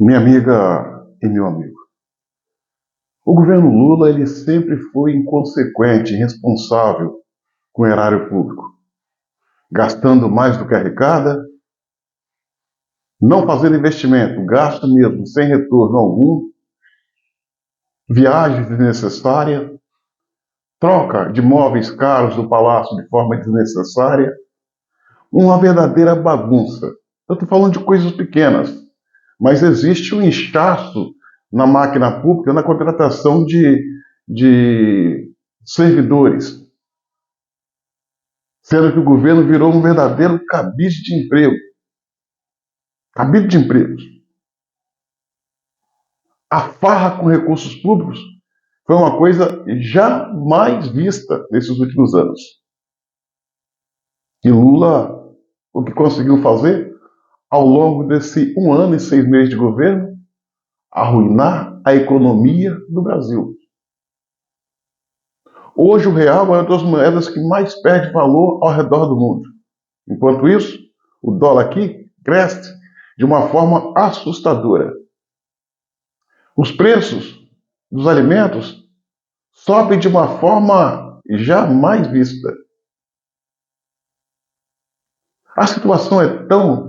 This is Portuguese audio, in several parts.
Minha amiga e meu amigo, o governo Lula ele sempre foi inconsequente, irresponsável com o erário público, gastando mais do que arrecada, não fazendo investimento, gasto mesmo, sem retorno algum, viagens desnecessárias, troca de móveis caros do palácio de forma desnecessária, uma verdadeira bagunça. Eu estou falando de coisas pequenas, mas existe um inchaço na máquina pública, na contratação de servidores, sendo que o governo virou um verdadeiro cabide de emprego. Cabide de empregos. A farra com recursos públicos foi uma coisa jamais vista nesses últimos anos. E Lula, o que conseguiu fazer ao longo desse 1 ano e 6 meses de governo, arruinar a economia do Brasil. Hoje o real é uma das moedas que mais perde valor ao redor do mundo. Enquanto isso, o dólar aqui cresce de uma forma assustadora. Os preços dos alimentos sobem de uma forma jamais vista. A situação é tão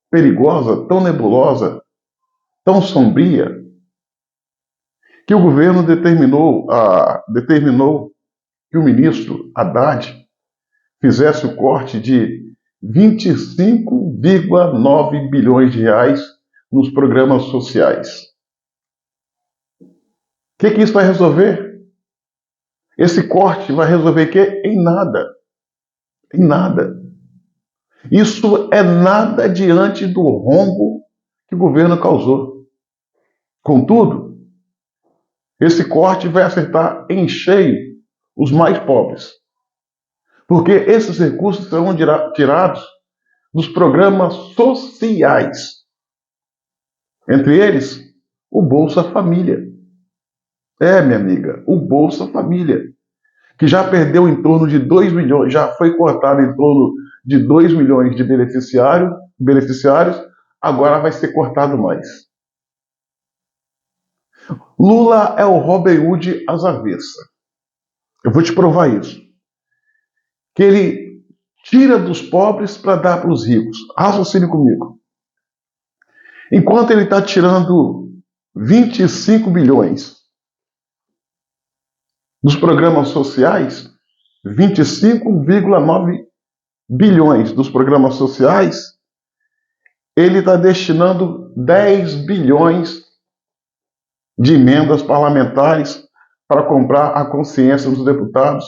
perigosa, tão nebulosa, tão sombria, que o governo determinou que o ministro Haddad fizesse o corte de 25,9 bilhões de reais nos programas sociais. O que isso vai resolver? Esse corte vai resolver o quê? Em nada. Em nada. Isso é nada diante do rombo que o governo causou. Contudo, esse corte vai acertar em cheio os mais pobres. Porque esses recursos serão tirados dos programas sociais. Entre eles, o Bolsa Família. Minha amiga, o Bolsa Família, que já perdeu em torno de 2 milhões, já foi cortado em torno de 2 milhões de beneficiários, agora vai ser cortado mais. Lula é o Robin Hood às avessas. Eu vou te provar isso. Que ele tira dos pobres para dar para os ricos. Raciocine comigo. Enquanto ele está tirando 25 bilhões dos programas sociais, 25,9 bilhões dos programas sociais, ele está destinando 10 bilhões de emendas parlamentares para comprar a consciência dos deputados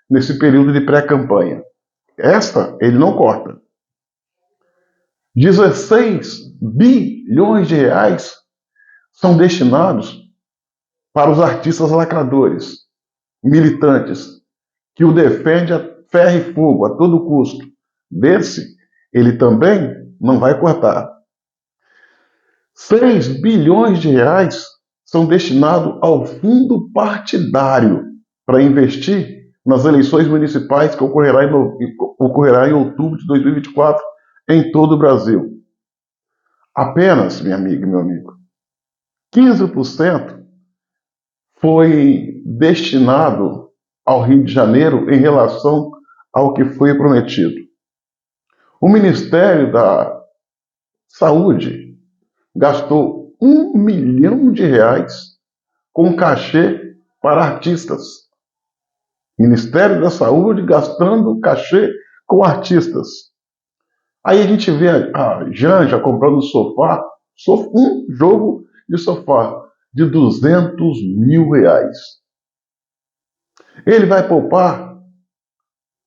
nesse período de pré-campanha. Esta ele não corta. 16 bilhões de reais são destinados para os artistas lacradores, militantes, que o defende a ferro e fogo, a todo custo. Desse, ele também não vai cortar. 6 bilhões de reais são destinados ao fundo partidário para investir nas eleições municipais que ocorrerá em outubro de 2024 em todo o Brasil. Apenas, minha amiga e meu amigo, 15% foi destinado ao Rio de Janeiro em relação ao que foi prometido. O Ministério da Saúde gastou 1 milhão de reais com cachê para artistas. Ministério da Saúde gastando cachê com artistas. Aí a gente vê a Janja comprando sofá, um jogo de sofá de 200 mil reais. Ele vai poupar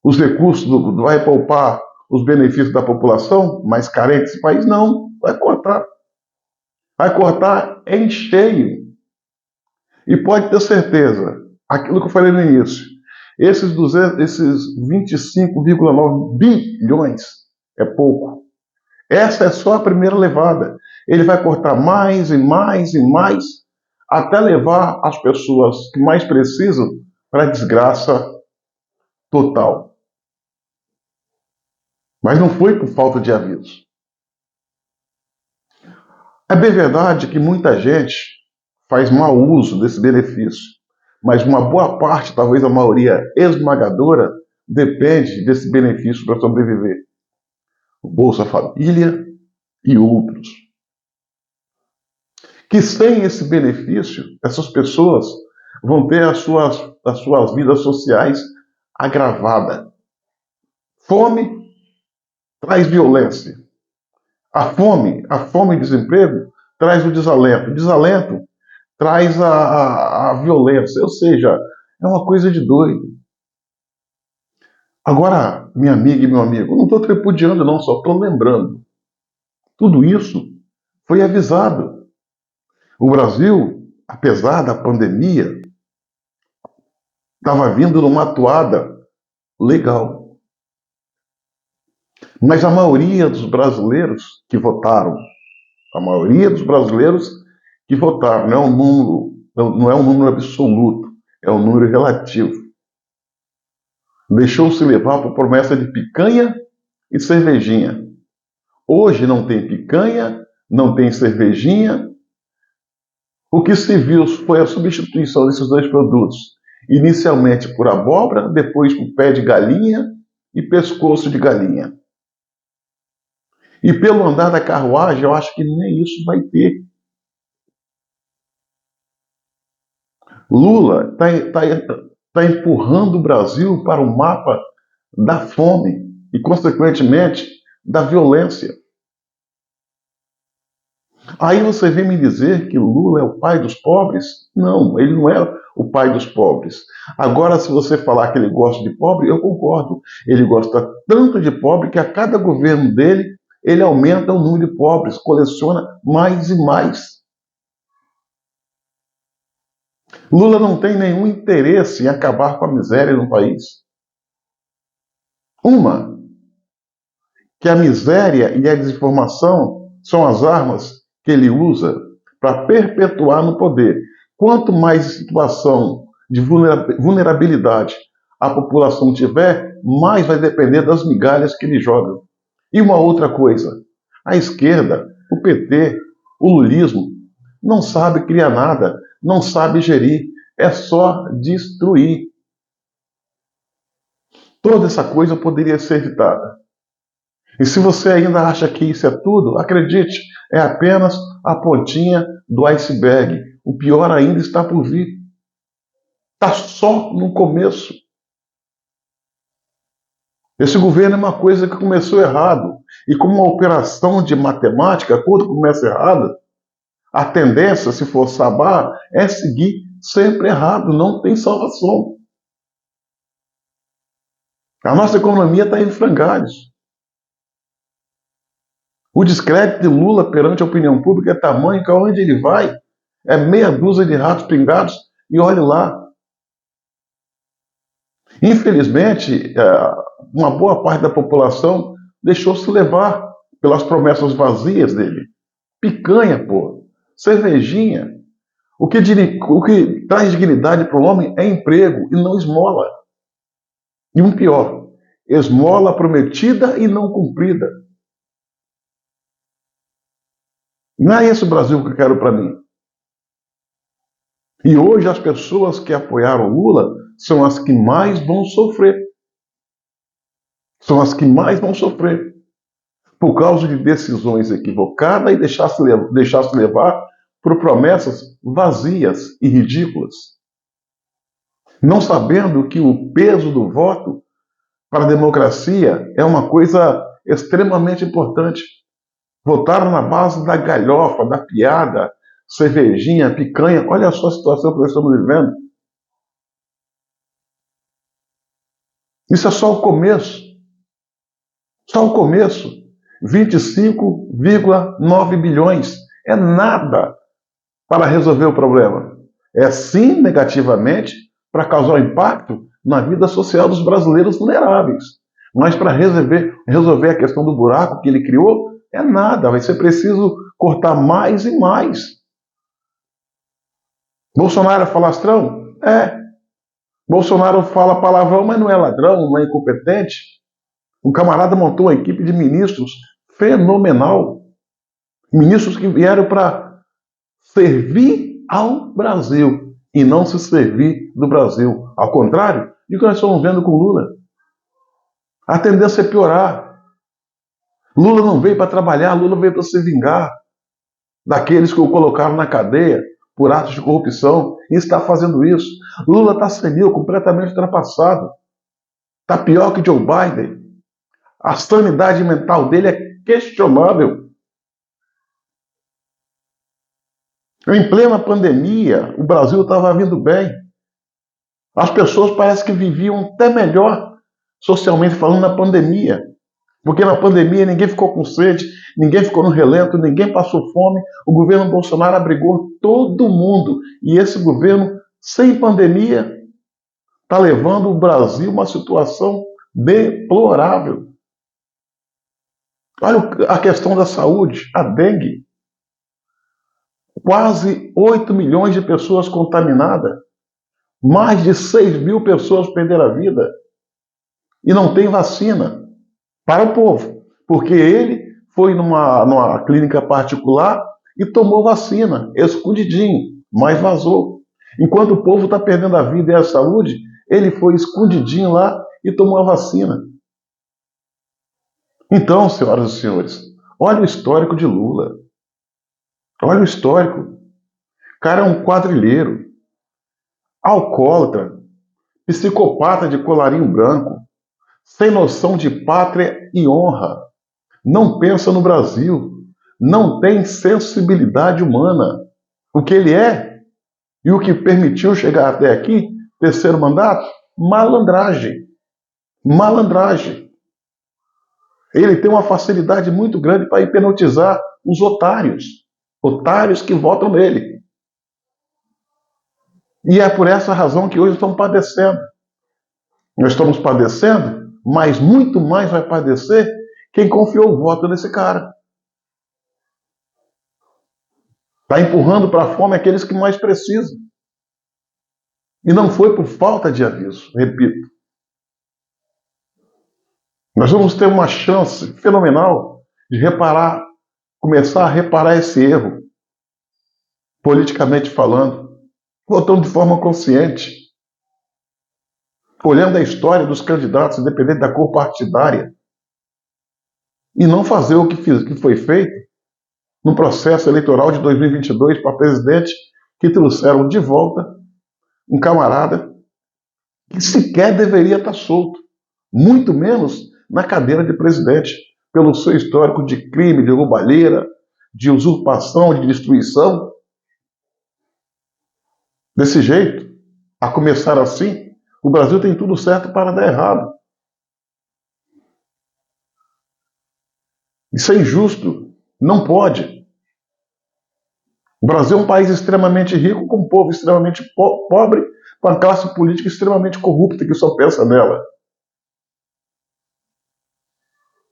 os recursos, vai poupar os benefícios da população mais carente desse país? Não, vai cortar. Vai cortar em cheio. E pode ter certeza, aquilo que eu falei no início, esses 25,9 bilhões é pouco. Essa é só a primeira levada. Ele vai cortar mais e mais e mais, até levar as pessoas que mais precisam para a desgraça total. Mas não foi por falta de aviso. É bem verdade que muita gente faz mau uso desse benefício, mas uma boa parte, talvez a maioria esmagadora, depende desse benefício para sobreviver. O Bolsa Família e outros. Que sem esse benefício, essas pessoas vão ter as suas vidas sociais agravadas. Fome traz violência. A fome e desemprego traz o desalento. O desalento traz a violência. Ou seja, é uma coisa de doido. Agora, minha amiga e meu amigo, eu não estou tripudiando, não, só estou lembrando. Tudo isso foi avisado. O Brasil, apesar da pandemia, estava vindo numa toada legal. Mas a maioria dos brasileiros que votaram, a maioria dos brasileiros que votaram, não é um número, não é um número absoluto, é um número relativo. Deixou-se levar por promessa de picanha e cervejinha. Hoje não tem picanha, não tem cervejinha. O que se viu foi a substituição desses dois produtos, inicialmente por abóbora, depois por pé de galinha e pescoço de galinha. E pelo andar da carruagem, eu acho que nem isso vai ter. Lula está empurrando o Brasil para o mapa da fome e, consequentemente, da violência. Aí você vem me dizer que Lula é o pai dos pobres? Não, ele não é o pai dos pobres. Agora, se você falar que ele gosta de pobre, eu concordo. Ele gosta tanto de pobre que a cada governo dele, ele aumenta o número de pobres, coleciona mais e mais. Lula não tem nenhum interesse em acabar com a miséria no país. Uma, que a miséria e a desinformação são as armas que ele usa para perpetuar no poder. Quanto mais situação de vulnerabilidade a população tiver, mais vai depender das migalhas que ele joga. E uma outra coisa, a esquerda, o PT, o lulismo, não sabe criar nada, não sabe gerir, é só destruir. Toda essa coisa poderia ser evitada. E se você ainda acha que isso é tudo, acredite, é apenas a pontinha do iceberg. O pior ainda está por vir. Está só no começo. Esse governo é uma coisa que começou errado. E como uma operação de matemática, quando começa errado, a tendência, se for sabar, é seguir sempre errado. Não tem salvação. A nossa economia está em frangalhos. O descrédito de Lula perante a opinião pública é tamanho que aonde ele vai é meia dúzia de ratos pingados e olhe lá. Infelizmente, uma boa parte da população deixou-se levar pelas promessas vazias dele. Picanha, pô, cervejinha. O que traz dignidade para o homem é emprego e não esmola. E um pior, esmola prometida e não cumprida. Não é esse o Brasil que eu quero para mim. E hoje as pessoas que apoiaram Lula são as que mais vão sofrer. São as que mais vão sofrer. Por causa de decisões equivocadas e deixar-se levar por promessas vazias e ridículas. Não sabendo que o peso do voto para a democracia é uma coisa extremamente importante. Votaram na base da galhofa, da piada, cervejinha, picanha. Olha só a situação que nós estamos vivendo. Isso é só o começo. Só o começo. 25,9 bilhões. É nada para resolver o problema. É sim, negativamente, para causar impacto na vida social dos brasileiros vulneráveis. Mas para resolver a questão do buraco que ele criou, é nada. Vai ser preciso cortar mais e mais. Bolsonaro é falastrão? É. Bolsonaro fala palavrão, mas não é ladrão, não é incompetente. Um camarada montou uma equipe de ministros fenomenal. Ministros que vieram para servir ao Brasil e não se servir do Brasil. Ao contrário do que nós estamos vendo com Lula. A tendência é piorar. Lula não veio para trabalhar, Lula veio para se vingar daqueles que o colocaram na cadeia por atos de corrupção e está fazendo isso. Lula está senil, completamente ultrapassado. Está pior que Joe Biden. A sanidade mental dele é questionável. Em plena pandemia, o Brasil estava vindo bem. As pessoas parecem que viviam até melhor, socialmente falando, na pandemia. Porque na pandemia ninguém ficou com sede, ninguém ficou no relento, ninguém passou fome. O governo Bolsonaro abrigou todo mundo. E esse governo, sem pandemia, está levando o Brasil a uma situação deplorável. Olha a questão da saúde, a dengue. Quase 8 milhões de pessoas contaminadas. Mais de 6 mil pessoas perderam a vida. E não tem vacina para o povo. Porque ele foi numa clínica particular e tomou vacina, escondidinho, mas vazou. Enquanto o povo está perdendo a vida e a saúde, ele foi escondidinho lá e tomou a vacina. Então, senhoras e senhores, olha o histórico de Lula. Olha o histórico. O cara é um quadrilheiro, alcoólatra, psicopata de colarinho branco, sem noção de pátria e honra. Não pensa no Brasil. Não tem sensibilidade humana. O que ele é e o que permitiu chegar até aqui, terceiro mandato, malandragem. Malandragem. Ele tem uma facilidade muito grande para hipnotizar os otários. Otários que votam nele. E é por essa razão que hoje estamos padecendo. Nós estamos padecendo, mas muito mais vai padecer quem confiou o voto nesse cara. Está empurrando para a fome aqueles que mais precisam. E não foi por falta de aviso, repito. Nós vamos ter uma chance fenomenal de começar a reparar esse erro, politicamente falando, votando de forma consciente, olhando a história dos candidatos, independente da cor partidária, e não fazer o que foi feito no processo eleitoral de 2022 para presidente, que trouxeram de volta um camarada que sequer deveria estar solto, muito menos na cadeira de presidente, pelo seu histórico de crime, de roubalheira, de usurpação, de destruição. Desse jeito, a começar assim, o Brasil tem tudo certo para dar errado. Isso é injusto, não pode. O Brasil é um país extremamente rico, com um povo extremamente pobre, com a classe política extremamente corrupta que só pensa nela.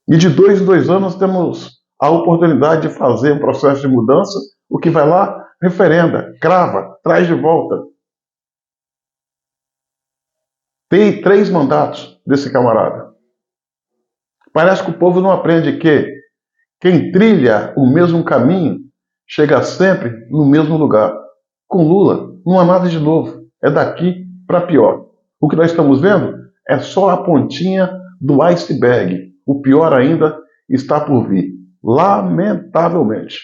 E de 2 em 2 anos temos a oportunidade de fazer um processo de mudança, o que vai lá, referenda, crava, traz de volta. Tem 3 mandatos desse camarada. Parece que o povo não aprende que quem trilha o mesmo caminho chega sempre no mesmo lugar. Com Lula, não há nada de novo. É daqui para pior. O que nós estamos vendo é só a pontinha do iceberg. O pior ainda está por vir. Lamentavelmente.